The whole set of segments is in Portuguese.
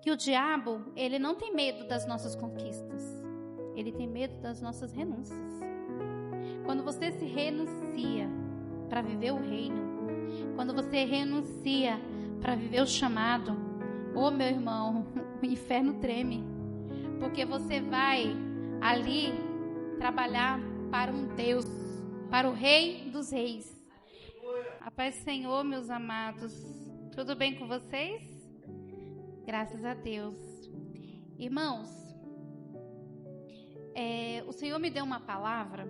que o diabo, ele não tem medo das nossas conquistas. Ele tem medo das nossas renúncias. Quando você se renuncia para viver o reino, quando você renuncia para viver o chamado, meu irmão, o inferno treme. Porque você vai ali trabalhar para um Deus, para o Rei dos Reis. A paz do Senhor, meus amados. Tudo bem com vocês? Graças a Deus. Irmãos, o Senhor me deu uma palavra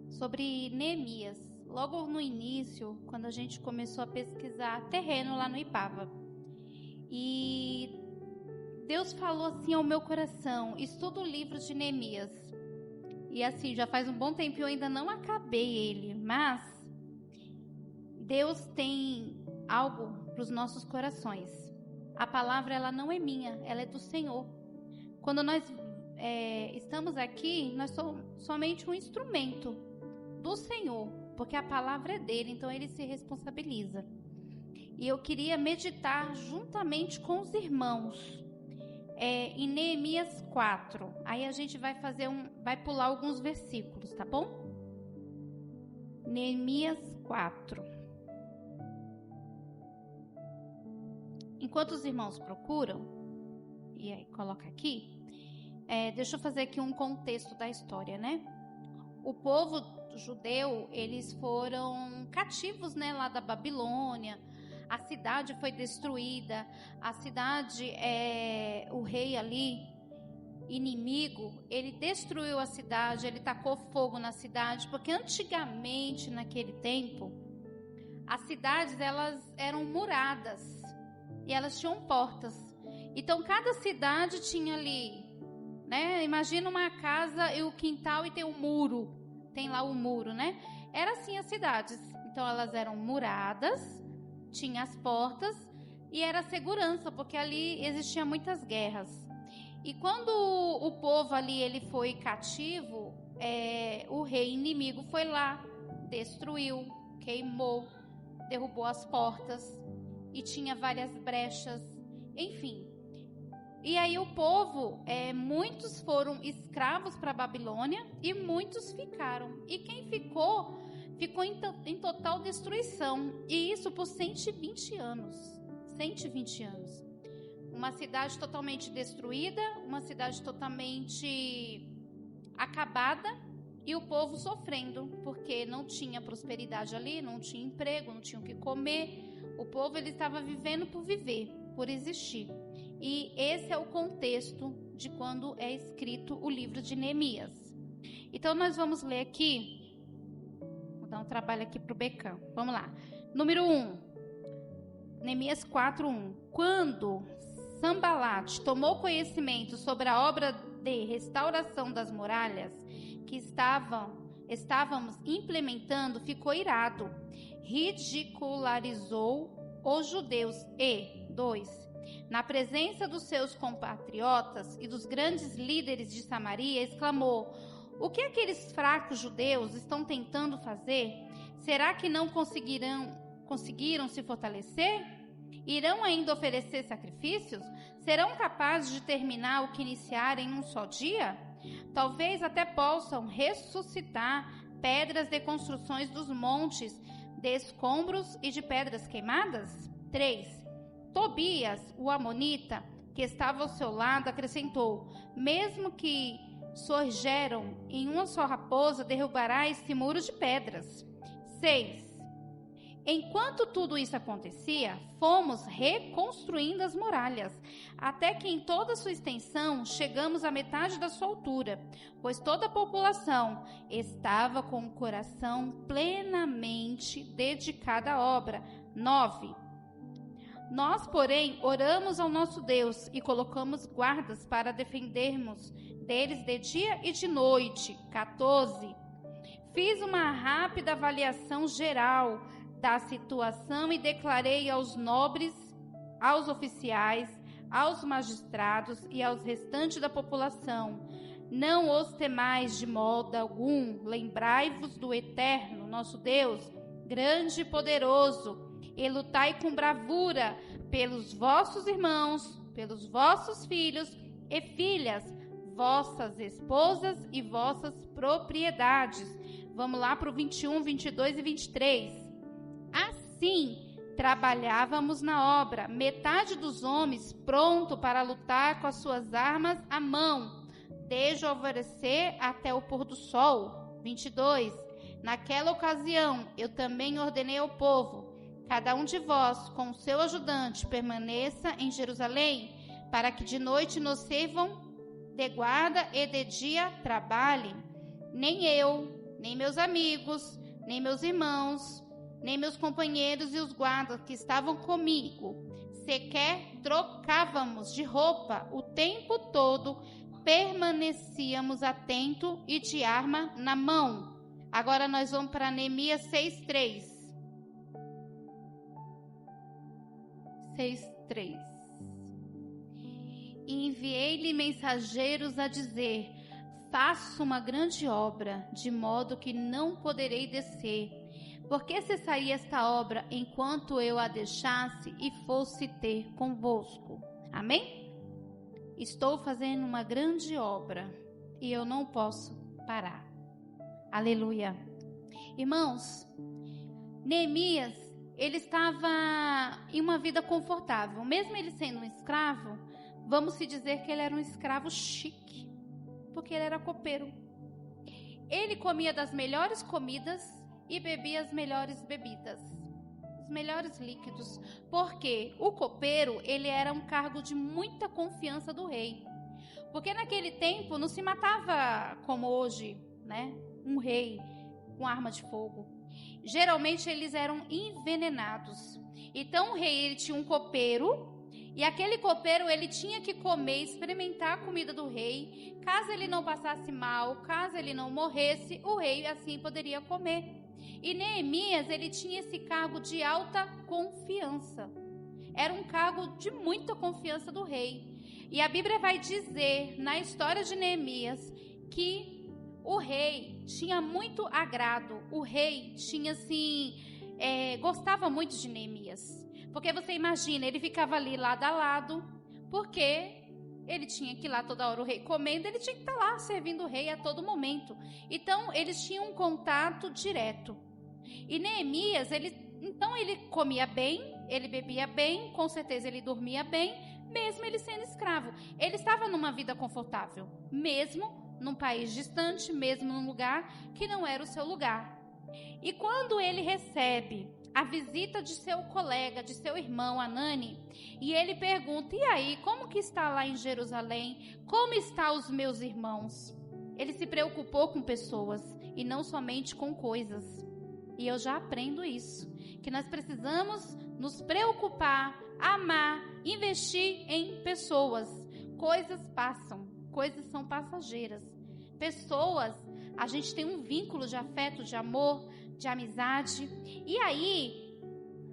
sobre Neemias. Logo no início, quando a gente começou a pesquisar terreno lá no Ipava. E Deus falou assim ao meu coração: estuda o livro de Neemias. E assim, já faz um bom tempo e eu ainda não acabei ele. Mas Deus tem algo para os nossos corações. A palavra, ela não é minha, ela é do Senhor. Quando nós estamos aqui, nós somos somente um instrumento do Senhor, porque a palavra é dele, então ele se responsabiliza. E eu queria meditar juntamente com os irmãos em Neemias 4. Aí a gente vai pular alguns versículos, tá bom? Neemias 4. Enquanto os irmãos procuram, e aí coloca aqui, deixa eu fazer aqui um contexto da história, né? O povo judeu, eles foram cativos, né, lá da Babilônia. A cidade foi destruída. A cidade, o rei ali, inimigo, ele destruiu a cidade, ele tacou fogo na cidade, porque antigamente, naquele tempo, as cidades, elas eram muradas. E elas tinham portas. Então, cada cidade tinha ali, né? Imagina uma casa e o quintal e tem um muro. Tem lá o muro, né? Era assim as cidades. Então, elas eram muradas, tinha as portas e era segurança, porque ali existiam muitas guerras. E quando o povo ali ele foi cativo, o rei inimigo foi lá, destruiu, queimou, derrubou as portas. E tinha várias brechas, enfim. E aí o povo, muitos foram escravos para a Babilônia e muitos ficaram. E quem ficou em total destruição. E isso por 120 anos. 120 anos. Uma cidade totalmente destruída, uma cidade totalmente acabada e o povo sofrendo, porque não tinha prosperidade ali, não tinha emprego, não tinha o que comer. O povo, ele estava vivendo por viver, por existir. E esse é o contexto de quando é escrito o livro de Neemias. Então, nós vamos ler aqui. Vou dar um trabalho aqui para o Becão. Vamos lá. Número 1. Neemias 4:1. Quando Sambalat tomou conhecimento sobre a obra de restauração das muralhas que estávamos implementando, ficou irado. Ridicularizou os judeus e, 2, na presença dos seus compatriotas e dos grandes líderes de Samaria, exclamou: o que aqueles fracos judeus estão tentando fazer? Será que não conseguiram se fortalecer? Irão ainda oferecer sacrifícios? Serão capazes de terminar o que iniciaram em um só dia? Talvez até possam ressuscitar pedras de construções dos montes, de escombros e de pedras queimadas? 3. Tobias, o amonita, que estava ao seu lado, acrescentou: mesmo que surgiram em uma só raposa, derrubará esse muro de pedras. 6. Enquanto tudo isso acontecia, fomos reconstruindo as muralhas, até que em toda a sua extensão chegamos à metade da sua altura, pois toda a população estava com o coração plenamente dedicado à obra. 9. Nós, porém, oramos ao nosso Deus e colocamos guardas para defendermos deles de dia e de noite. 14. Fiz uma rápida avaliação geral da situação e declarei aos nobres, aos oficiais, aos magistrados e aos restantes da população: não os temais de modo algum, lembrai-vos do Eterno, nosso Deus, grande e poderoso, e lutai com bravura pelos vossos irmãos, pelos vossos filhos e filhas, vossas esposas e vossas propriedades. Vamos lá para o 21, 22 e 23. Assim, trabalhávamos na obra, metade dos homens pronto para lutar com as suas armas à mão, desde o alvorecer até o pôr do sol. 22. Naquela ocasião, eu também ordenei ao povo: cada um de vós, com o seu ajudante, permaneça em Jerusalém, para que de noite nos sirvam de guarda e de dia trabalhem. Nem eu, nem meus amigos, nem meus irmãos, nem meus companheiros e os guardas que estavam comigo, sequer trocávamos de roupa. O tempo todo permanecíamos atentos e de arma na mão. Agora nós vamos para Neemias 6:3. 6:3. E enviei-lhe mensageiros a dizer: faço uma grande obra, de modo que não poderei descer. Por que cessaria esta obra enquanto eu a deixasse e fosse ter convosco? Amém? Estou fazendo uma grande obra e eu não posso parar. Aleluia. Irmãos, Neemias, ele estava em uma vida confortável. Mesmo ele sendo um escravo, vamos se dizer que ele era um escravo chique, porque ele era copeiro. Ele comia das melhores comidas e bebia as melhores bebidas, os melhores líquidos, porque o copeiro, ele era um cargo de muita confiança do rei. Porque naquele tempo não se matava como hoje, né? Um rei com arma de fogo. Geralmente eles eram envenenados. Então o rei, ele tinha um copeiro, e aquele copeiro, ele tinha que comer, experimentar a comida do rei. Caso ele não passasse mal, caso ele não morresse, o rei assim poderia comer. E Neemias, ele tinha esse cargo de alta confiança. Era um cargo de muita confiança do rei. E a Bíblia vai dizer, na história de Neemias, que o rei tinha muito agrado. O rei tinha assim, gostava muito de Neemias. Porque você imagina, ele ficava ali lado a lado, porque ele tinha que ir lá toda hora, o rei comendo, ele tinha que estar lá servindo o rei a todo momento. Então, eles tinham um contato direto. E Neemias, ele comia bem, ele bebia bem, com certeza ele dormia bem, mesmo ele sendo escravo. Ele estava numa vida confortável, mesmo num país distante, mesmo num lugar que não era o seu lugar. E quando ele recebe a visita de seu colega, de seu irmão Hanani, e ele pergunta: e aí, como que está lá em Jerusalém? Como estão os meus irmãos? Ele se preocupou com pessoas e não somente com coisas. E eu já aprendo isso, que nós precisamos nos preocupar, amar, investir em pessoas. Coisas passam, coisas são passageiras. Pessoas, a gente tem um vínculo de afeto, de amor, de amizade. E aí,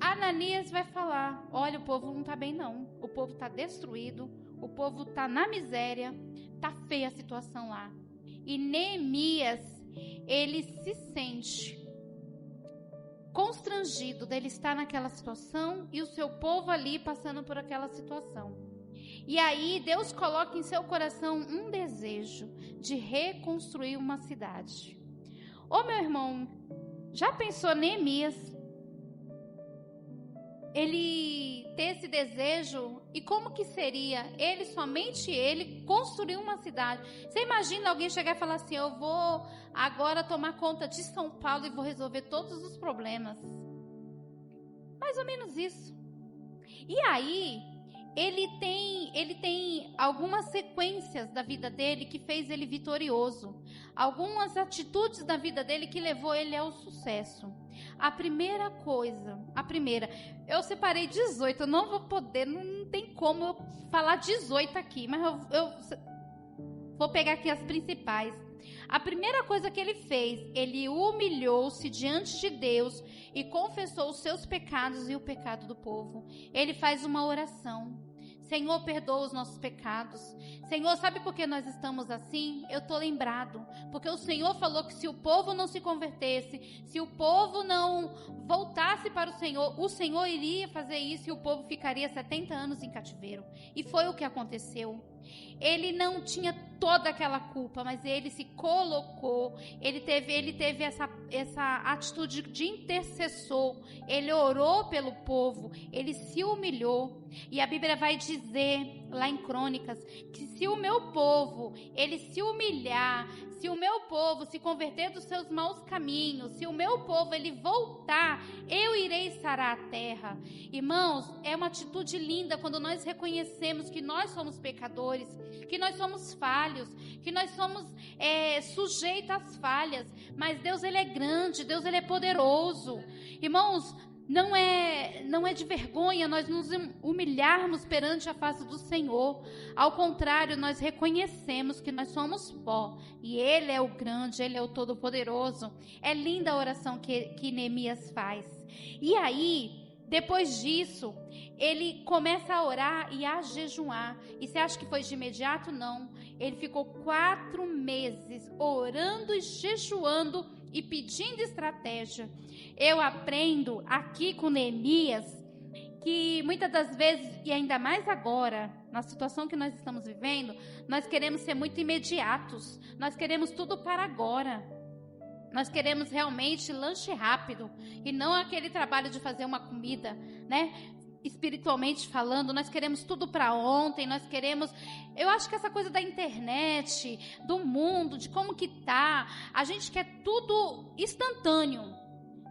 Ananias vai falar: olha, o povo não está bem não, o povo está destruído, o povo está na miséria, está feia a situação lá. E Neemias, ele se sente constrangido dele estar naquela situação e o seu povo ali passando por aquela situação. E aí Deus coloca em seu coração um desejo de reconstruir uma cidade. Ô meu irmão, já pensou Neemias? Ele ter esse desejo, e como que seria ele, somente ele, construir uma cidade? Você imagina alguém chegar e falar assim: eu vou agora tomar conta de São Paulo e vou resolver todos os problemas. Mais ou menos isso. E aí, ele tem algumas sequências da vida dele que fez ele vitorioso. Algumas atitudes da vida dele que levou ele ao sucesso. A primeira, eu separei 18, eu não vou poder, não tem como eu falar 18 aqui, mas eu vou pegar aqui as principais. A primeira coisa que ele fez, ele humilhou-se diante de Deus e confessou os seus pecados e o pecado do povo. Ele faz uma oração. Senhor, perdoa os nossos pecados. Senhor, sabe por que nós estamos assim? Eu estou lembrado, porque o Senhor falou que se o povo não se convertesse, se o povo não voltasse para o Senhor iria fazer isso e o povo ficaria 70 anos em cativeiro. E foi o que aconteceu. Ele não tinha toda aquela culpa, mas ele se colocou, ele teve essa atitude de intercessor, ele orou pelo povo, ele se humilhou. E a Bíblia vai dizer lá em Crônicas que se o meu povo, ele se humilhar, se o meu povo se converter dos seus maus caminhos, se o meu povo ele voltar, eu irei sarar a terra. Irmãos, é uma atitude linda quando nós reconhecemos que nós somos pecadores, que nós somos falhos, que nós somos sujeitos às falhas, mas Deus ele é grande, Deus ele é poderoso. Irmãos, não é de vergonha nós nos humilharmos perante a face do Senhor. Ao contrário, nós reconhecemos que nós somos pó e Ele é o grande, Ele é o todo-poderoso. É linda a oração que Neemias faz. E aí, depois disso, ele começa a orar e a jejuar. E você acha que foi de imediato? Não. Ele ficou 4 meses orando e jejuando e pedindo estratégia. Eu aprendo aqui com Neemias que muitas das vezes, e ainda mais agora, na situação que nós estamos vivendo, nós queremos ser muito imediatos. Nós queremos tudo para agora. Nós queremos realmente lanche rápido e não aquele trabalho de fazer uma comida, né? Espiritualmente falando, nós queremos tudo para ontem, nós queremos... Eu acho que essa coisa da internet, do mundo, de como que tá, a gente quer tudo instantâneo.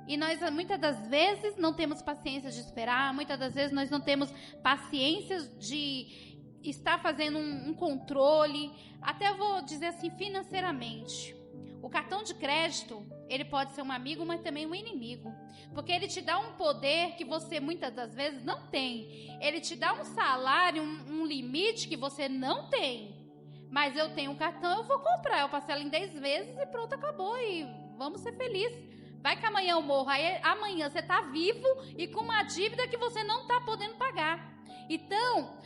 E nós, muitas das vezes, não temos paciência de esperar, muitas das vezes nós não temos paciência de estar fazendo um controle, até vou dizer assim, financeiramente. O cartão de crédito, ele pode ser um amigo, mas também um inimigo. Porque ele te dá um poder que você muitas das vezes não tem. Ele te dá um salário, um limite que você não tem. Mas eu tenho um cartão, eu vou comprar. Eu parcelo em 10 vezes e pronto, acabou. E vamos ser felizes. Vai que amanhã eu morro. Aí amanhã você está vivo e com uma dívida que você não está podendo pagar. Então,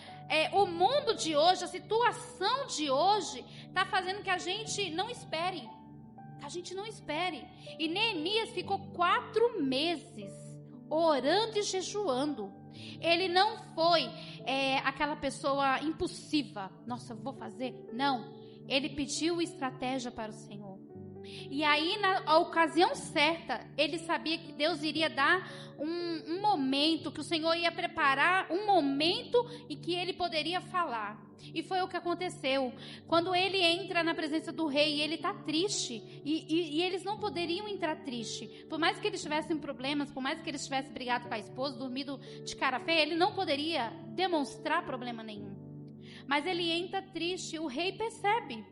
o mundo de hoje, a situação de hoje, está fazendo que a gente não espere. Que a gente não espere. E Neemias ficou 4 meses orando e jejuando. Ele não foi aquela pessoa impulsiva. Nossa, eu vou fazer. Não. Ele pediu estratégia para o Senhor. E aí, na ocasião certa, ele sabia que Deus iria dar um momento, que o Senhor ia preparar um momento em que ele poderia falar. E foi o que aconteceu. Quando ele entra na presença do rei, ele está triste. E eles não poderiam entrar triste. Por mais que eles tivessem problemas, por mais que eles tivessem brigado com a esposa, dormido de cara feia, ele não poderia demonstrar problema nenhum. Mas ele entra triste, o rei percebe.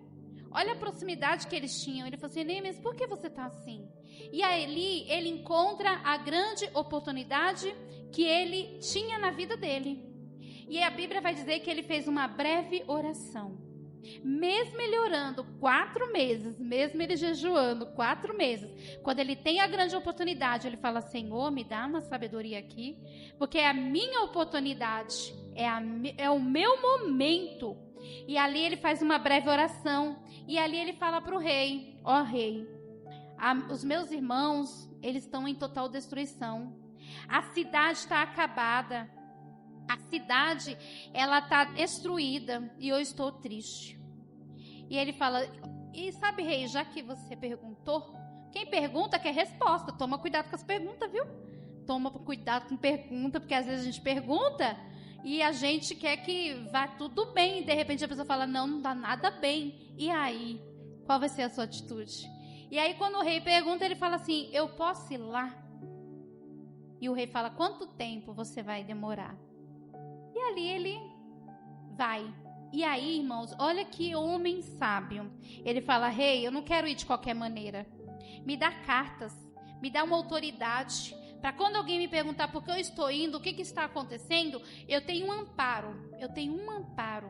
Olha a proximidade que eles tinham. Ele falou assim, Neemias, por que você está assim? E aí ele encontra a grande oportunidade que ele tinha na vida dele. E a Bíblia vai dizer que ele fez uma breve oração. Mesmo ele orando 4 meses, mesmo ele jejuando 4 meses, quando ele tem a grande oportunidade, ele fala, Senhor, me dá uma sabedoria aqui, porque é a minha oportunidade, é o meu momento. E ali ele faz uma breve oração. E ali ele fala para o rei, ó rei, os meus irmãos, eles estão em total destruição. A cidade está acabada. A cidade, ela está destruída e eu estou triste. E ele fala, e sabe, rei, já que você perguntou, quem pergunta quer resposta. Toma cuidado com as perguntas, viu? Toma cuidado com pergunta, porque às vezes a gente pergunta e a gente quer que vá tudo bem. E de repente a pessoa fala, não dá nada bem. E aí, qual vai ser a sua atitude? E aí quando o rei pergunta, ele fala assim, eu posso ir lá? E o rei fala, quanto tempo você vai demorar? E ali ele vai. E aí, irmãos, olha que homem sábio. Ele fala, rei, eu não quero ir de qualquer maneira. Me dá cartas, me dá uma autoridade, para quando alguém me perguntar por que eu estou indo, o que está acontecendo, eu tenho um amparo.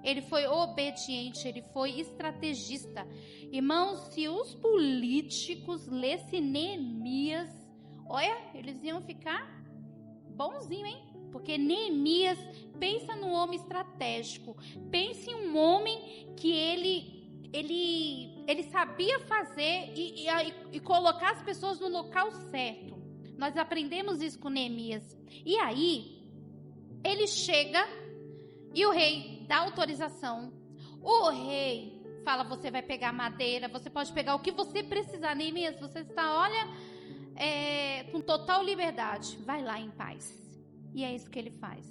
Ele foi obediente, ele foi estrategista. Irmãos, se os políticos lessem Neemias, olha, eles iam ficar bonzinho, hein? Porque Neemias, pensa num homem estratégico. Pense em um homem que ele sabia fazer e colocar as pessoas no local certo. Nós aprendemos isso com Neemias. E aí, ele chega e o rei dá autorização. O rei fala, você vai pegar madeira, você pode pegar o que você precisar. Neemias, você está, olha, com total liberdade. Vai lá em paz. E é isso que ele faz.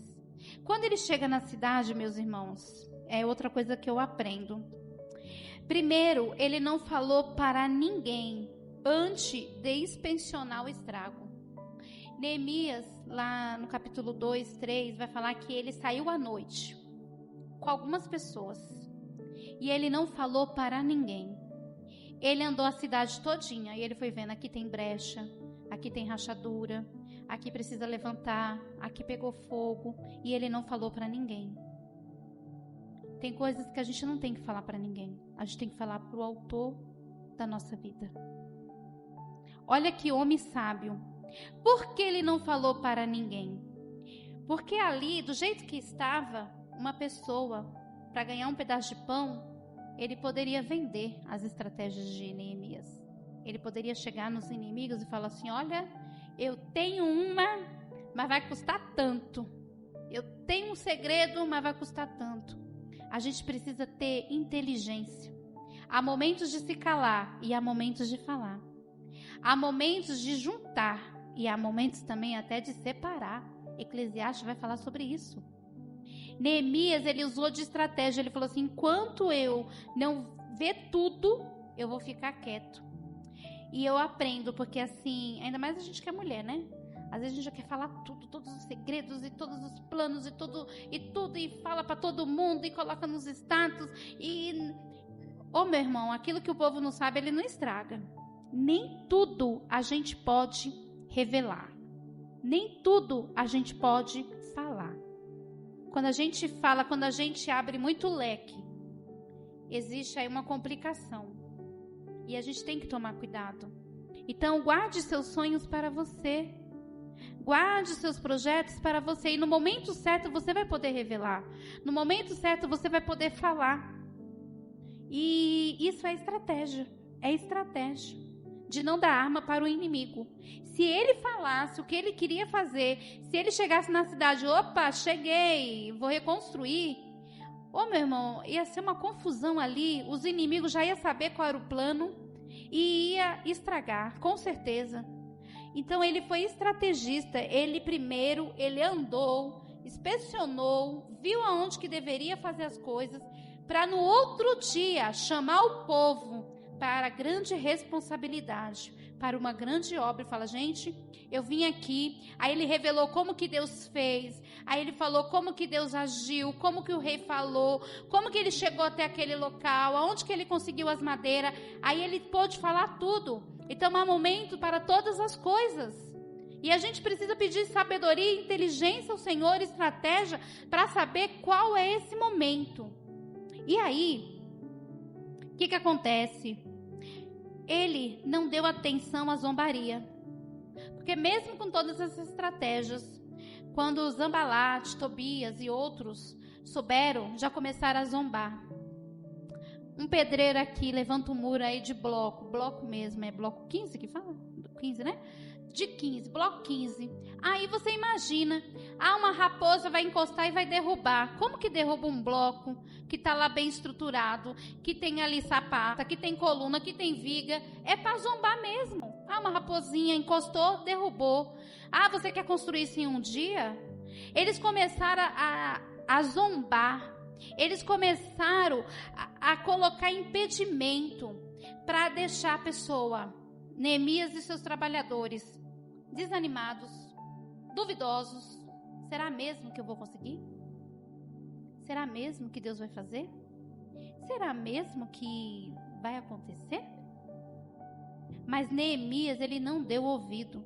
Quando ele chega na cidade, meus irmãos, é outra coisa que eu aprendo. Primeiro, ele não falou para ninguém antes de inspecionar o estrago. Neemias, lá no capítulo 2, 3, vai falar que ele saiu à noite com algumas pessoas. E ele não falou para ninguém. Ele andou a cidade todinha e ele foi vendo, aqui tem brecha, aqui tem rachadura, aqui precisa levantar, aqui pegou fogo. E ele não falou para ninguém. Tem coisas que a gente não tem que falar para ninguém. A gente tem que falar para o autor da nossa vida. Olha que homem sábio. Por que ele não falou para ninguém? Porque ali, do jeito que estava, uma pessoa, para ganhar um pedaço de pão, ele poderia vender as estratégias de Neemias. Ele poderia chegar nos inimigos e falar assim, olha, eu tenho uma, mas vai custar tanto. Eu tenho um segredo, mas vai custar tanto. A gente precisa ter inteligência. Há momentos de se calar e há momentos de falar. Há momentos de juntar e há momentos também até de separar. Eclesiastes vai falar sobre isso. Neemias, ele usou de estratégia. Ele falou assim, enquanto eu não ver tudo, eu vou ficar quieto. E eu aprendo, porque assim, ainda mais a gente que é mulher, né? Às vezes a gente já quer falar tudo, todos os segredos e todos os planos e tudo, e fala para todo mundo e coloca nos status. Meu irmão, aquilo que o povo não sabe, ele não estraga. Nem tudo a gente pode revelar. Nem tudo a gente pode falar. Quando a gente fala, quando a gente abre muito leque, existe aí uma complicação. E a gente tem que tomar cuidado. Então, guarde seus sonhos para você. Guarde seus projetos para você. E no momento certo você vai poder revelar. No momento certo você vai poder falar. E isso é estratégia. É estratégia de não dar arma para o inimigo. Se ele falasse o que ele queria fazer, se ele chegasse na cidade, opa, cheguei, vou reconstruir. Meu irmão, ia ser uma confusão ali, os inimigos já iam saber qual era o plano e ia estragar, com certeza. Então ele foi estrategista, ele andou, inspecionou, viu aonde que deveria fazer as coisas, para no outro dia chamar o povo para grande responsabilidade, para uma grande obra. Fala, gente, eu vim aqui. Aí ele revelou como que Deus fez. Aí ele falou como que Deus agiu, como que o rei falou, como que ele chegou até aquele local, aonde que ele conseguiu as madeiras. Aí ele pôde falar tudo. Então há momento para todas as coisas. E a gente precisa pedir sabedoria e inteligência ao Senhor, estratégia, para saber qual é esse momento. E aí, o que acontece? Ele não deu atenção à zombaria. Porque mesmo com todas essas estratégias, quando Sanbalate, Tobias e outros souberam, já começaram a zombar. Um pedreiro aqui levanta um muro aí de bloco mesmo, é bloco 15 que fala? 15, né? De 15, bloco 15. Aí você imagina, uma raposa vai encostar e vai derrubar. Como que derruba um bloco que está lá bem estruturado, que tem ali sapata, que tem coluna, que tem viga? É para zombar mesmo. Uma raposinha encostou, derrubou. Você quer construir isso em um dia? Eles começaram a zombar. Eles começaram a colocar impedimento para deixar a pessoa, Neemias e seus trabalhadores, desanimados, duvidosos. Será mesmo que eu vou conseguir? Será mesmo que Deus vai fazer? Será mesmo que vai acontecer? Mas Neemias, ele não deu ouvido.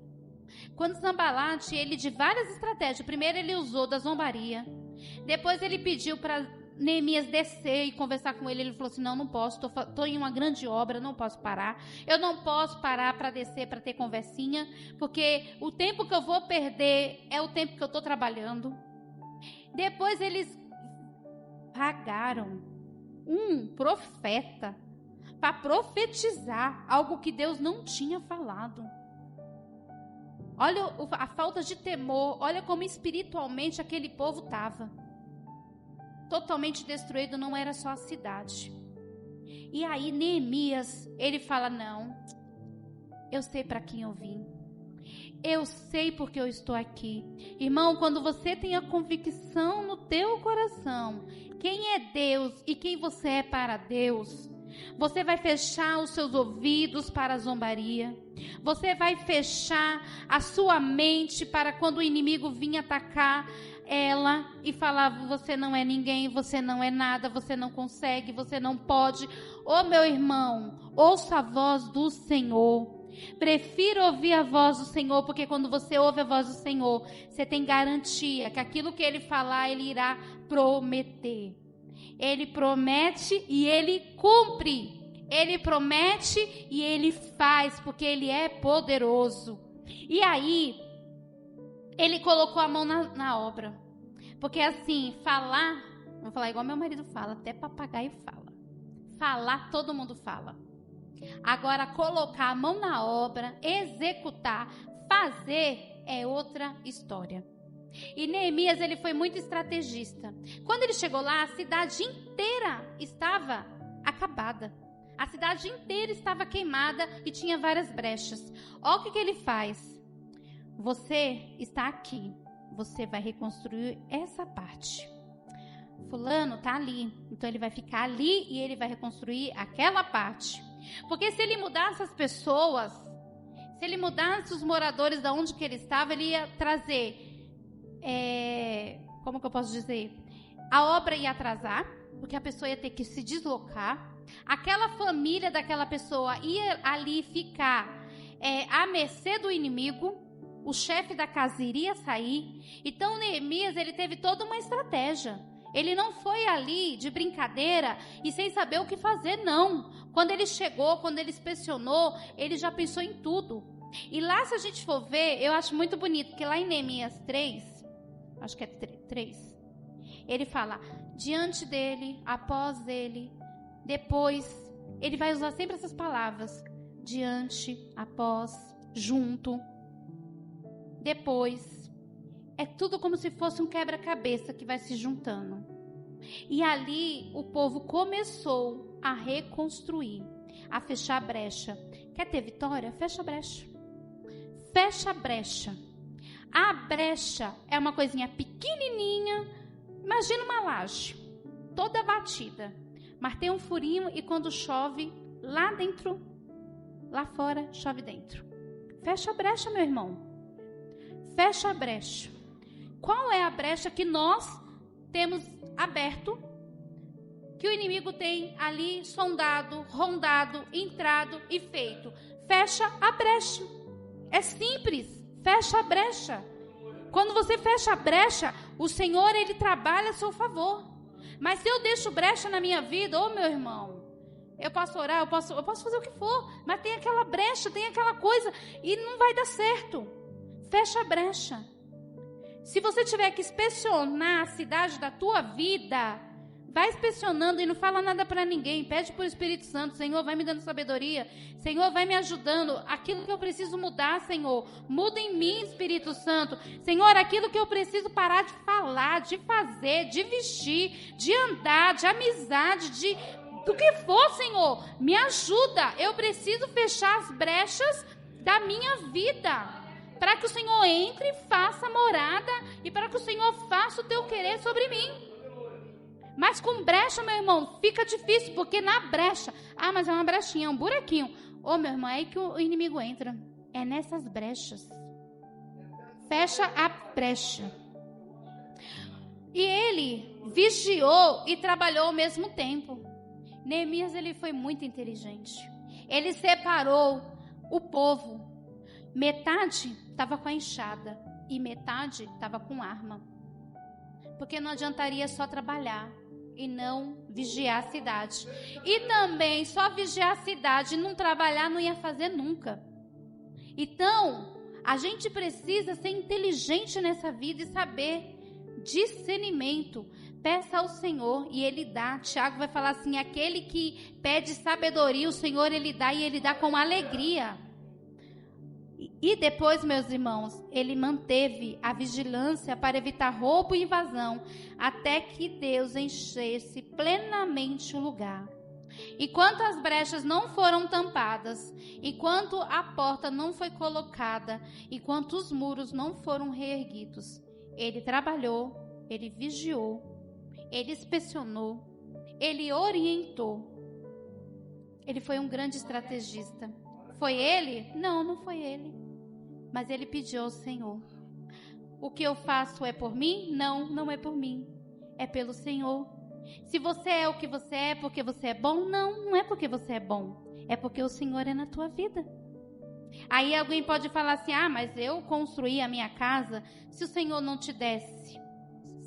Quando Sanbalate, ele de várias estratégias, primeiro ele usou da zombaria, depois ele pediu para Neemias descer e conversar com ele. Ele falou assim, não posso, estou em uma grande obra, não posso parar. Eu não posso parar para descer, para ter conversinha, porque o tempo que eu vou perder é o tempo que eu estou trabalhando. Depois eles pagaram um profeta para profetizar algo que Deus não tinha falado. Olha a falta de temor, olha como espiritualmente aquele povo estava. Totalmente destruído, não era só a cidade. E aí Neemias, ele fala, não, eu sei para quem eu vim. Eu sei porque eu estou aqui. Irmão, quando você tem a convicção no teu coração, quem é Deus e quem você é para Deus, você vai fechar os seus ouvidos para a zombaria. Você vai fechar a sua mente para quando o inimigo vir atacar ela e falar, você não é ninguém, você não é nada, você não consegue, você não pode. Ô meu irmão, ouça a voz do Senhor. Prefiro ouvir a voz do Senhor, porque quando você ouve a voz do Senhor, você tem garantia que aquilo que Ele falar, Ele irá prometer. Ele promete e Ele cumpre. Ele promete e Ele faz, porque Ele é poderoso. E aí, Ele colocou a mão na obra. Porque assim, falar, vou falar igual meu marido fala, até papagaio fala. Falar, todo mundo fala. Agora, colocar a mão na obra, executar, fazer, é outra história. E Neemias, ele foi muito estrategista. Quando ele chegou lá, a cidade inteira estava acabada. A cidade inteira estava queimada e tinha várias brechas. Olha o que ele faz. Você está aqui. Você vai reconstruir essa parte. Fulano está ali. Então ele vai ficar ali e ele vai reconstruir aquela parte. Porque se ele mudasse as pessoas, se ele mudasse os moradores de onde que ele estava, ele ia trazer... como que eu posso dizer? A obra ia atrasar, porque a pessoa ia ter que se deslocar. Aquela família daquela pessoa ia ali ficar à mercê do inimigo. O chefe da casa iria sair. Então Neemias, ele teve toda uma estratégia. Ele não foi ali de brincadeira e sem saber o que fazer, não. Quando ele chegou, quando ele inspecionou, ele já pensou em tudo. E lá, se a gente for ver, eu acho muito bonito, porque lá em Neemias 3, acho que é 3, ele fala, diante dele, após ele, depois, ele vai usar sempre essas palavras, diante, após, junto, depois. É tudo como se fosse um quebra-cabeça que vai se juntando. E ali o povo começou a reconstruir, a fechar a brecha. Quer ter vitória? Fecha a brecha. Fecha a brecha. A brecha é uma coisinha pequenininha. Imagina uma laje, toda batida. Mas tem um furinho e quando chove, lá dentro, lá fora, chove dentro. Fecha a brecha, meu irmão. Fecha a brecha. Qual é a brecha que nós temos aberto, que o inimigo tem ali sondado, rondado, entrado e feito? Fecha a brecha. É simples, fecha a brecha. Quando você fecha a brecha, o Senhor, Ele trabalha a seu favor. Mas se eu deixo brecha na minha vida, ô meu irmão, eu posso orar, eu posso fazer o que for, mas tem aquela brecha, tem aquela coisa, e não vai dar certo. Fecha a brecha. Se você tiver que inspecionar a cidade da tua vida, vai inspecionando e não fala nada para ninguém. Pede para o Espírito Santo, Senhor, vai me dando sabedoria. Senhor, vai me ajudando. Aquilo que eu preciso mudar, Senhor, muda em mim, Espírito Santo. Senhor, aquilo que eu preciso parar de falar, de fazer, de vestir, de andar, de amizade, do que for, Senhor, me ajuda. Eu preciso fechar as brechas da minha vida, para que o Senhor entre e faça morada, e para que o Senhor faça o teu querer sobre mim. Mas com brecha, meu irmão, fica difícil, porque na brecha, mas é uma brechinha, é um buraquinho. Ô, meu irmão, é aí que o inimigo entra. É nessas brechas. Fecha a brecha. E ele vigiou e trabalhou ao mesmo tempo. Neemias, ele foi muito inteligente. Ele separou o povo. Metade estava com a enxada e metade estava com arma. Porque não adiantaria só trabalhar. e não vigiar a cidade. E também só vigiar a cidade e não trabalhar não ia fazer nunca. Então, a gente precisa ser inteligente nessa vida e saber discernimento. Peça ao Senhor e Ele dá. Tiago vai falar assim, aquele que pede sabedoria, o Senhor Ele dá e Ele dá com alegria. E depois, meus irmãos, ele manteve a vigilância para evitar roubo e invasão, até que Deus enchesse plenamente o lugar. Enquanto as brechas não foram tampadas, enquanto a porta não foi colocada, enquanto os muros não foram reerguidos, ele trabalhou, ele vigiou, ele inspecionou, ele orientou. Ele foi um grande estrategista. Foi ele? Não, não foi ele. Mas ele pediu ao Senhor. O que eu faço é por mim? Não, não é por mim. É pelo Senhor. Se você é o que você é porque você é bom, não, não é porque você é bom. É porque o Senhor é na tua vida. Aí alguém pode falar assim, mas eu construí a minha casa. Se o Senhor não te desse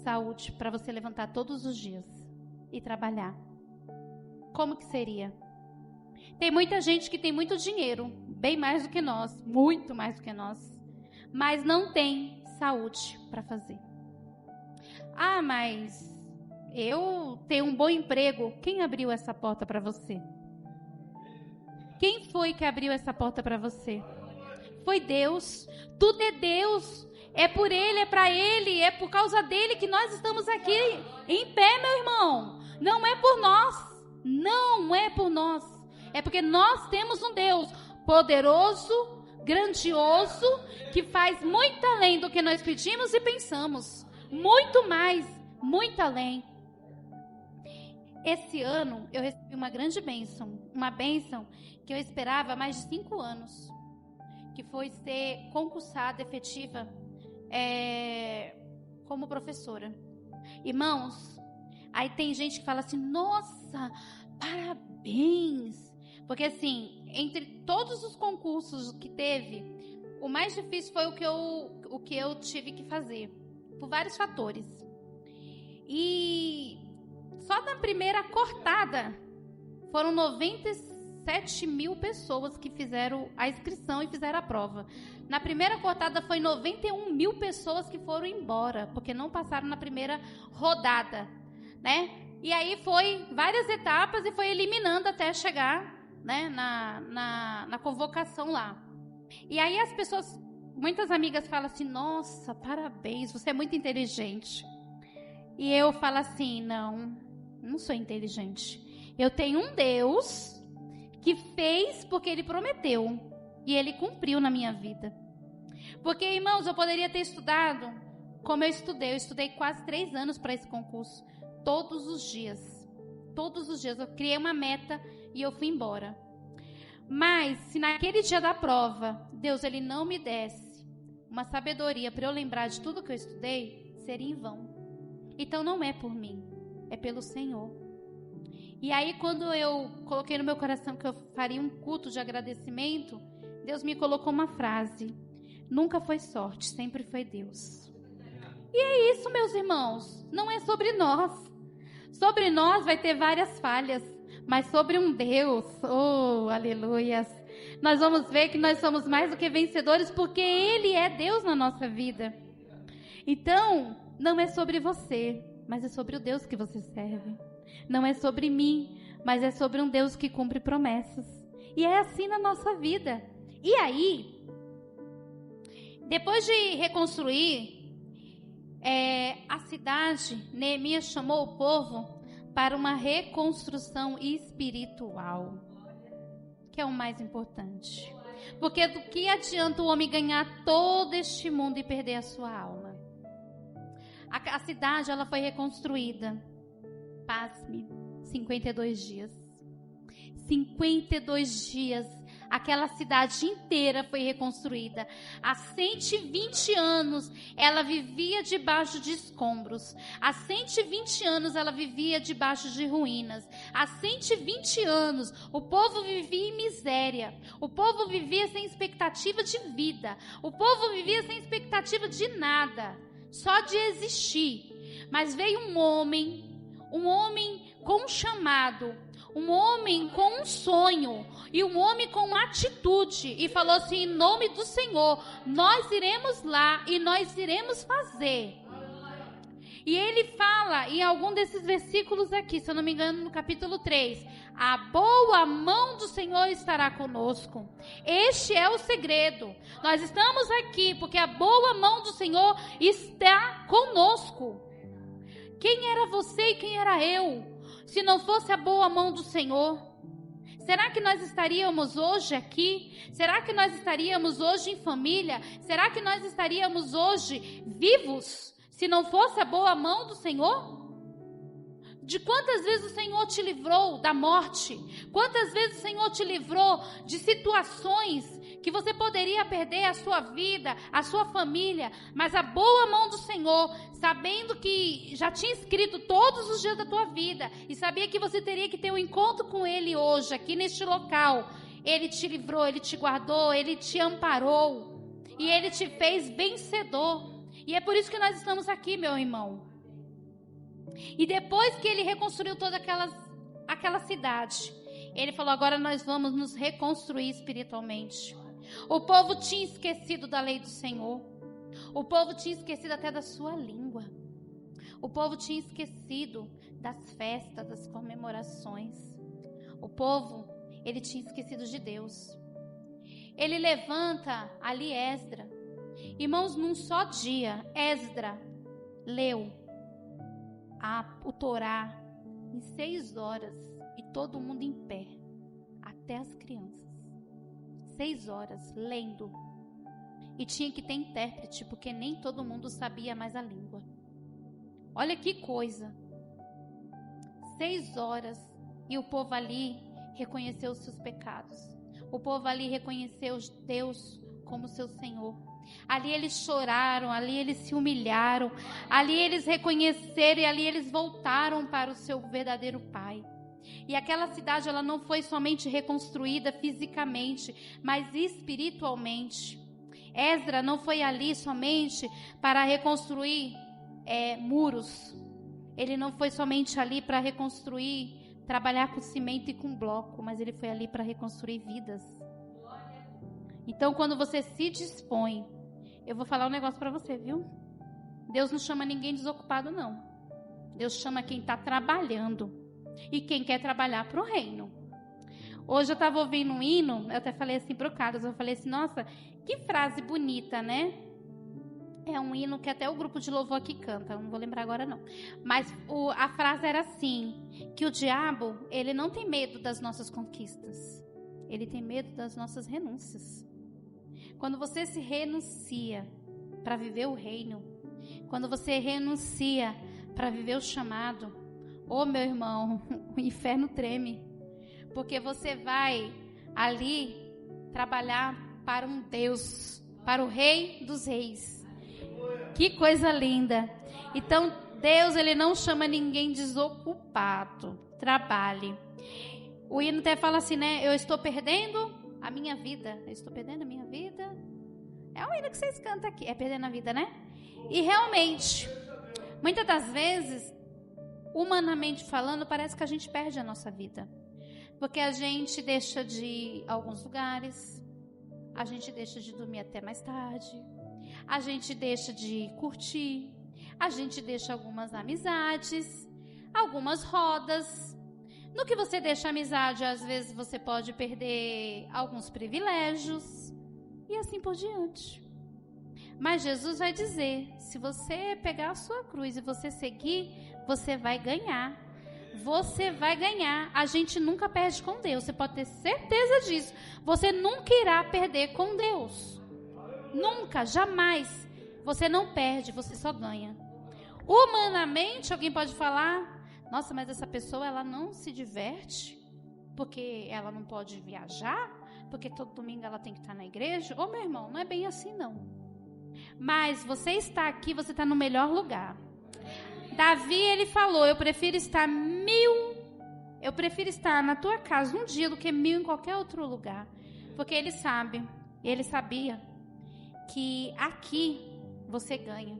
saúde para você levantar todos os dias e trabalhar, como que seria? Tem muita gente que tem muito dinheiro, bem mais do que nós, muito mais do que nós, mas não tem saúde para fazer. Mas eu tenho um bom emprego. Quem abriu essa porta para você? Quem foi que abriu essa porta para você? Foi Deus. Tudo é Deus. É por Ele, é para Ele, é por causa dEle que nós estamos aqui em pé, meu irmão. Não é por nós. Não é por nós. É porque nós temos um Deus poderoso, grandioso, que faz muito além do que nós pedimos e pensamos. Muito mais, muito além. Esse ano eu recebi uma grande bênção. Uma bênção que eu esperava há mais de 5 anos. Que foi ser concursada efetiva como professora. Irmãos, aí tem gente que fala assim, nossa, parabéns. Porque assim, entre todos os concursos que teve, o mais difícil foi o que eu tive que fazer, por vários fatores. E só na primeira cortada, foram 97 mil pessoas que fizeram a inscrição e fizeram a prova. Na primeira cortada foi 91 mil pessoas que foram embora, porque não passaram na primeira rodada, né? E aí foi várias etapas e foi eliminando até chegar, né, na convocação lá. E aí as pessoas, muitas amigas falam assim, nossa, parabéns, você é muito inteligente. E eu falo assim, não sou inteligente. Eu tenho um Deus que fez porque Ele prometeu. E Ele cumpriu na minha vida. Porque, irmãos, eu poderia ter estudado como eu estudei. Eu estudei quase 3 anos para esse concurso. Todos os dias. Todos os dias. Eu criei uma meta e eu fui embora. Mas, se naquele dia da prova, Deus Ele não me desse uma sabedoria para eu lembrar de tudo que eu estudei, seria em vão. Então, não é por mim. É pelo Senhor. E aí, quando eu coloquei no meu coração que eu faria um culto de agradecimento, Deus me colocou uma frase. Nunca foi sorte, sempre foi Deus. E é isso, meus irmãos. Não é sobre nós. Sobre nós vai ter várias falhas. Mas sobre um Deus, oh, aleluias, nós vamos ver que nós somos mais do que vencedores, porque Ele é Deus na nossa vida. Então, não é sobre você, mas é sobre o Deus que você serve. Não é sobre mim, mas é sobre um Deus que cumpre promessas. E é assim na nossa vida. E aí, depois de reconstruir a cidade, Neemias chamou o povo para uma reconstrução espiritual, que é o mais importante. Porque do que adianta o homem ganhar todo este mundo e perder a sua alma? A cidade, ela foi reconstruída. Pasme, 52 dias. 52 dias. Aquela cidade inteira foi reconstruída. Há 120 anos ela vivia debaixo de escombros. Há 120 anos ela vivia debaixo de ruínas. Há 120 anos o povo vivia em miséria. O povo vivia sem expectativa de vida. O povo vivia sem expectativa de nada. Só de existir. Mas veio um homem um homem com um chamado, um homem com um sonho e um homem com uma atitude, e falou assim: em nome do Senhor, nós iremos lá e nós iremos fazer. E ele fala em algum desses versículos aqui, se eu não me engano, no capítulo 3, a boa mão do Senhor estará conosco. Este é o segredo. Nós estamos aqui porque a boa mão do Senhor está conosco. Quem era você e quem era eu, se não fosse a boa mão do Senhor? Será que nós estaríamos hoje aqui? Será que nós estaríamos hoje em família? Será que nós estaríamos hoje vivos, se não fosse a boa mão do Senhor? De quantas vezes o Senhor te livrou da morte? Quantas vezes o Senhor te livrou de situações que você poderia perder a sua vida, a sua família, mas a boa mão do Senhor, sabendo que já tinha escrito todos os dias da tua vida e sabia que você teria que ter um encontro com Ele hoje, aqui neste local, Ele te livrou, Ele te guardou, Ele te amparou e Ele te fez vencedor. E é por isso que nós estamos aqui, meu irmão. E depois que ele reconstruiu toda aquela cidade, ele falou: agora nós vamos nos reconstruir espiritualmente. O povo tinha esquecido da lei do Senhor. O povo tinha esquecido até da sua língua. O povo tinha esquecido das festas, das comemorações. O povo, ele tinha esquecido de Deus. Ele levanta ali Esdras. Irmãos, num só dia, Esdras leu o Torá em 6 horas e todo mundo em pé, até as crianças. 6 horas lendo. E tinha que ter intérprete, porque nem todo mundo sabia mais a língua. Olha que coisa. 6 horas e o povo ali reconheceu os seus pecados. O povo ali reconheceu Deus como seu Senhor. Ali eles choraram, ali eles se humilharam, ali eles reconheceram e ali eles voltaram para o seu verdadeiro Pai. E aquela cidade, ela não foi somente reconstruída fisicamente, mas espiritualmente. Esdras não foi ali somente para reconstruir muros. Ele não foi somente ali para reconstruir, trabalhar com cimento e com bloco, mas ele foi ali para reconstruir vidas. Então, quando você se dispõe, eu vou falar um negócio para você, viu? Deus não chama ninguém desocupado, não. Deus chama quem está trabalhando e quem quer trabalhar para o reino. Hoje eu estava ouvindo um hino, eu até falei assim para o Carlos, eu falei assim: nossa, que frase bonita, né? É um hino que até o grupo de louvor aqui canta, não vou lembrar agora não. Mas a frase era assim, que o diabo, ele não tem medo das nossas conquistas, ele tem medo das nossas renúncias. Quando você se renuncia para viver o reino, quando você renuncia para viver o chamado, meu irmão, o inferno treme, porque você vai ali trabalhar para um Deus, para o Rei dos Reis. Que coisa linda. Então Deus, ele não chama ninguém desocupado. Trabalhe. O hino até fala assim, né? Eu estou perdendo a minha vida. Eu estou perdendo a minha vida. É o hino que vocês cantam aqui. É perdendo a vida, né? E realmente, muitas das vezes, humanamente falando, parece que a gente perde a nossa vida. Porque a gente deixa de ir a alguns lugares, a gente deixa de dormir até mais tarde, a gente deixa de curtir, a gente deixa algumas amizades, algumas rodas. No que você deixa a amizade, às vezes você pode perder alguns privilégios e assim por diante. Mas Jesus vai dizer, se você pegar a sua cruz e você seguir, você vai ganhar. Você vai ganhar. A gente nunca perde com Deus, você pode ter certeza disso. Você nunca irá perder com Deus. Nunca, jamais. Você não perde, você só ganha. Humanamente, alguém pode falar: nossa, mas essa pessoa, ela não se diverte, porque ela não pode viajar, porque todo domingo ela tem que estar na igreja. Meu irmão, não é bem assim não. Mas você está aqui, você está no melhor lugar. Davi, ele falou: eu prefiro estar na tua casa um dia do que 1000 em qualquer outro lugar. Porque ele sabia que aqui você ganha.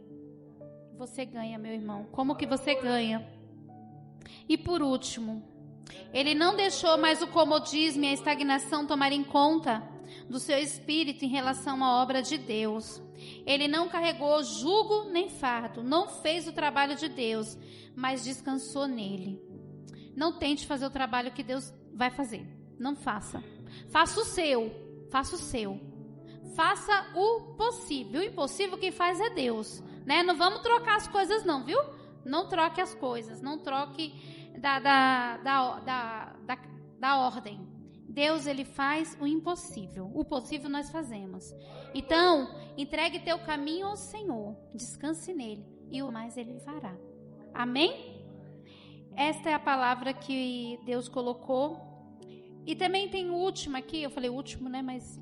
Você ganha, meu irmão. Como que você ganha? E por último, ele não deixou mais o comodismo e a estagnação tomarem conta do seu espírito em relação à obra de Deus. Ele não carregou jugo nem fardo, não fez o trabalho de Deus, mas descansou nele. Não tente fazer o trabalho que Deus vai fazer. Não faça. Faça o seu. Faça o seu. Faça o possível. O impossível quem faz é Deus, né? Não vamos trocar as coisas não, viu? Não troque as coisas. Não troque da ordem. Deus, ele faz o impossível. O possível nós fazemos. Então, entregue teu caminho ao Senhor. Descanse nele. E o mais ele fará. Amém? Esta é a palavra que Deus colocou. E também tem o último aqui. Eu falei último, né? Mas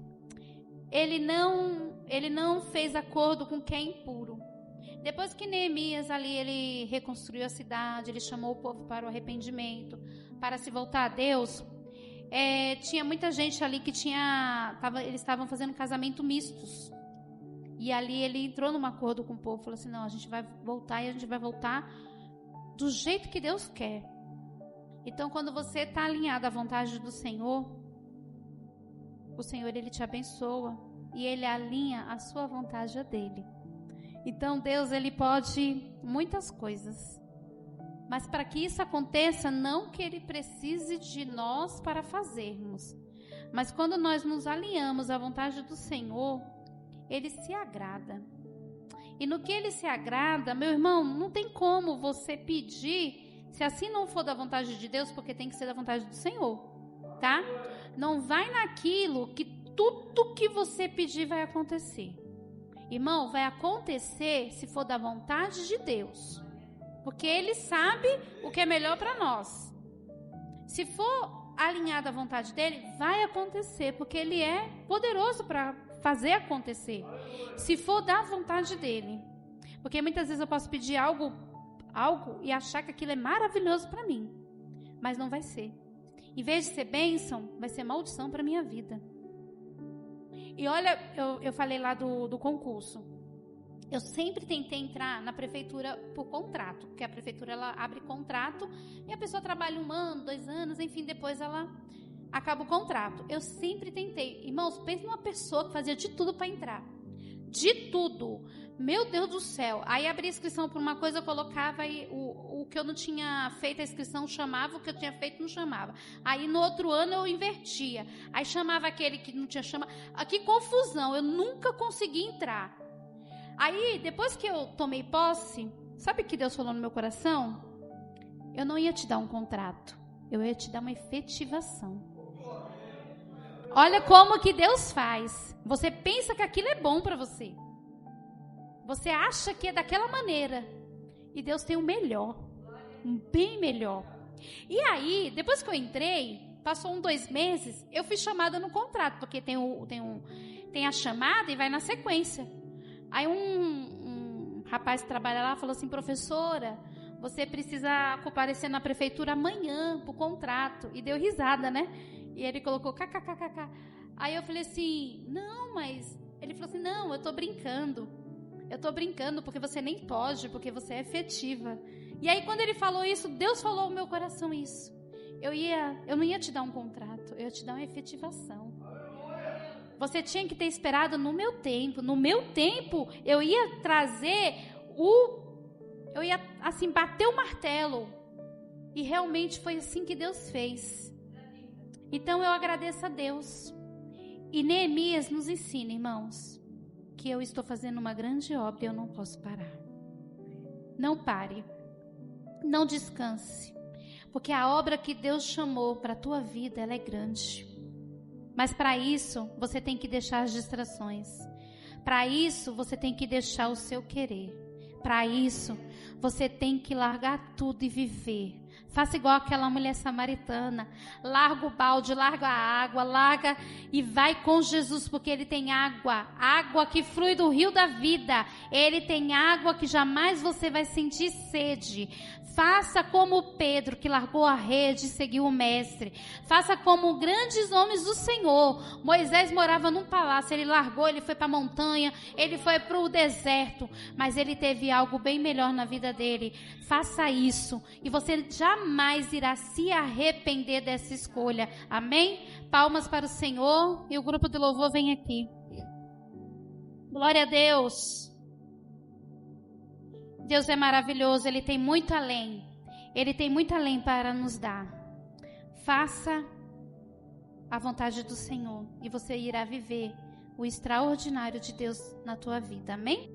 ele não fez acordo com quem é impuro. Depois que Neemias ali, ele reconstruiu a cidade, ele chamou o povo para o arrependimento, para se voltar a Deus, tinha muita gente ali que eles estavam fazendo casamento mistos. E ali ele entrou num acordo com o povo, falou assim, não, a gente vai voltar e a gente vai voltar do jeito que Deus quer. Então, quando você está alinhado à vontade do Senhor, o Senhor, ele te abençoa e ele alinha a sua vontade a dele. Então, Deus, ele pode muitas coisas. Mas para que isso aconteça, não que ele precise de nós para fazermos. Mas quando nós nos alinhamos à vontade do Senhor, ele se agrada. E no que ele se agrada, meu irmão, não tem como você pedir, se assim não for da vontade de Deus, porque tem que ser da vontade do Senhor, tá? Não vai naquilo que tudo que você pedir vai acontecer. Irmão, vai acontecer se for da vontade de Deus. Porque ele sabe o que é melhor para nós. Se for alinhado à vontade dele, vai acontecer, porque ele é poderoso para fazer acontecer. Se for da vontade dele. Porque muitas vezes eu posso pedir algo e achar que aquilo é maravilhoso para mim. Mas não vai ser. Em vez de ser bênção, vai ser maldição para minha vida. E olha, eu falei lá do concurso. Eu sempre tentei entrar na prefeitura por contrato, porque a prefeitura ela abre contrato e a pessoa trabalha 1 ano, 2 anos, enfim, depois ela acaba o contrato. Eu sempre tentei. Irmãos, pense numa pessoa que fazia de tudo para entrar. De tudo. Meu Deus do céu. Aí abria inscrição por uma coisa, eu colocava e o que eu não tinha feito a inscrição chamava, o que eu tinha feito não chamava. Aí no outro ano eu invertia. Aí chamava aquele que não tinha chamado. Que confusão, eu nunca consegui entrar. Aí, depois que eu tomei posse, sabe o que Deus falou no meu coração? Eu não ia te dar um contrato, eu ia te dar uma efetivação. Olha como que Deus faz. Você pensa que aquilo é bom para você. Você acha que é daquela maneira. E Deus tem o melhor, um bem melhor. E aí, depois que eu entrei, passou 1, 2 meses, eu fui chamada no contrato, porque tem a chamada e vai na sequência. Aí um rapaz que trabalha lá falou assim, professora, você precisa comparecer na prefeitura amanhã pro contrato. E deu risada, né? E ele colocou kkkk. Aí eu falei assim, não, mas... Ele falou assim, não, eu tô brincando. Eu tô brincando porque você nem pode, porque você é efetiva. E aí quando ele falou isso, Deus falou ao meu coração isso. Eu não ia te dar um contrato, eu ia te dar uma efetivação. Você tinha que ter esperado no meu tempo. No meu tempo, eu ia trazer eu ia, assim, bater o martelo. E realmente foi assim que Deus fez. Então, eu agradeço a Deus. E Neemias nos ensina, irmãos, que eu estou fazendo uma grande obra e eu não posso parar. Não pare. Não descanse. Porque a obra que Deus chamou para a tua vida, ela é grande. Mas para isso, você tem que deixar as distrações. Para isso, você tem que deixar o seu querer. Para isso, você tem que largar tudo e viver. Faça igual aquela mulher samaritana. Larga o balde, larga a água, larga e vai com Jesus, porque Ele tem água. Água que flui do rio da vida. Ele tem água que jamais você vai sentir sede. Faça como Pedro, que largou a rede e seguiu o mestre. Faça como grandes homens do Senhor. Moisés morava num palácio, ele largou, ele foi para a montanha, ele foi para o deserto, mas ele teve algo bem melhor na vida dele. Faça isso e você jamais jamais irá se arrepender dessa escolha. Amém? Palmas para o Senhor e o grupo de louvor vem aqui. Glória a Deus. Deus é maravilhoso, Ele tem muito além. Ele tem muito além para nos dar. Faça a vontade do Senhor e você irá viver o extraordinário de Deus na tua vida. Amém?